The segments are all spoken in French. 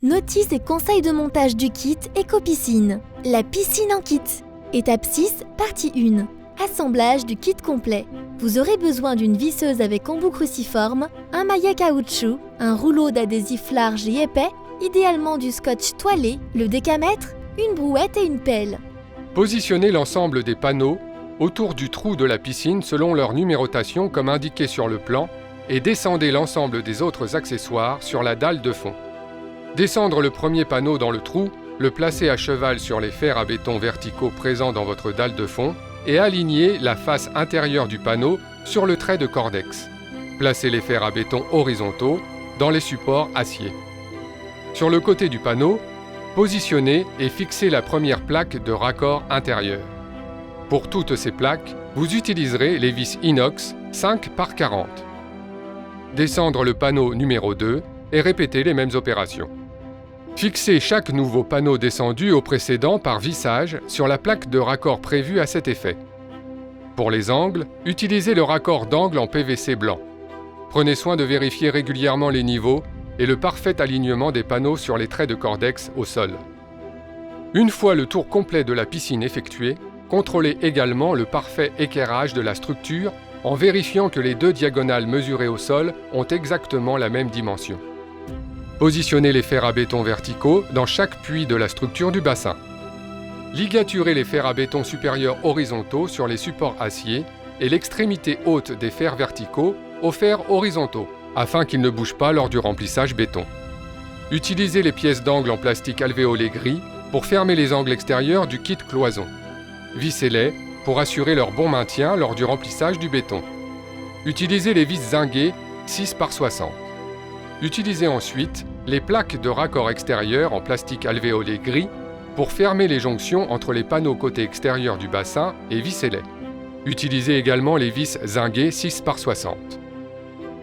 Notice et conseils de montage du kit Éco-Piscine. La piscine en kit. Étape 6, partie 1. Assemblage du kit complet. Vous aurez besoin d'une visseuse avec embout cruciforme, un maillet caoutchouc, un rouleau d'adhésif large et épais, idéalement du scotch toilé, le décamètre, une brouette et une pelle. Positionnez l'ensemble des panneaux autour du trou de la piscine selon leur numérotation comme indiqué sur le plan et descendez l'ensemble des autres accessoires sur la dalle de fond. Descendre le premier panneau dans le trou, le placer à cheval sur les fers à béton verticaux présents dans votre dalle de fond et aligner la face intérieure du panneau sur le trait de cordex. Placez les fers à béton horizontaux dans les supports acier. Sur le côté du panneau, positionnez et fixez la première plaque de raccord intérieur. Pour toutes ces plaques, vous utiliserez les vis inox 5 par 40. Descendre le panneau numéro 2 et répétez les mêmes opérations. Fixez chaque nouveau panneau descendu au précédent par vissage sur la plaque de raccord prévue à cet effet. Pour les angles, utilisez le raccord d'angle en PVC blanc. Prenez soin de vérifier régulièrement les niveaux et le parfait alignement des panneaux sur les traits de cordex au sol. Une fois le tour complet de la piscine effectué, contrôlez également le parfait équerrage de la structure en vérifiant que les deux diagonales mesurées au sol ont exactement la même dimension. Positionnez les fers à béton verticaux dans chaque puits de la structure du bassin. Ligaturez les fers à béton supérieurs horizontaux sur les supports acier et l'extrémité haute des fers verticaux aux fers horizontaux, afin qu'ils ne bougent pas lors du remplissage béton. Utilisez les pièces d'angle en plastique alvéolé gris pour fermer les angles extérieurs du kit cloison. Vissez-les pour assurer leur bon maintien lors du remplissage du béton. Utilisez les vis zinguées 6 par 60. Utilisez ensuite les plaques de raccord extérieur en plastique alvéolé gris pour fermer les jonctions entre les panneaux côté extérieur du bassin et vissez-les. Utilisez également les vis zinguées 6 par 60.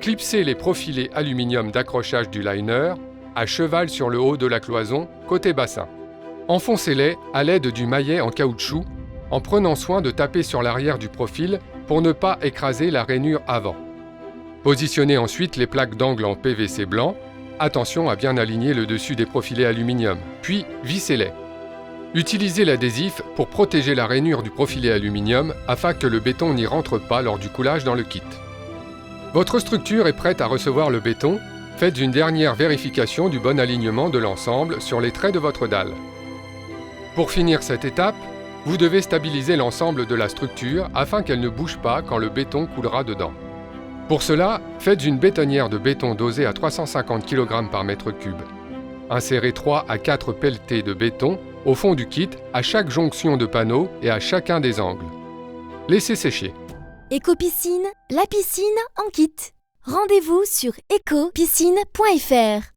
Clipsez les profilés aluminium d'accrochage du liner à cheval sur le haut de la cloison côté bassin. Enfoncez-les à l'aide du maillet en caoutchouc en prenant soin de taper sur l'arrière du profil pour ne pas écraser la rainure avant. Positionnez ensuite les plaques d'angle en PVC blanc. Attention à bien aligner le dessus des profilés aluminium, puis vissez-les. Utilisez l'adhésif pour protéger la rainure du profilé aluminium afin que le béton n'y rentre pas lors du coulage dans le kit. Votre structure est prête à recevoir le béton. Faites une dernière vérification du bon alignement de l'ensemble sur les traits de votre dalle. Pour finir cette étape, vous devez stabiliser l'ensemble de la structure afin qu'elle ne bouge pas quand le béton coulera dedans. Pour cela, faites une bétonnière de béton dosée à 350 kg par mètre cube. Insérez 3 à 4 pelletées de béton au fond du kit à chaque jonction de panneau et à chacun des angles. Laissez sécher. Éco-Piscine, la piscine en kit. Rendez-vous sur éco-piscine.fr.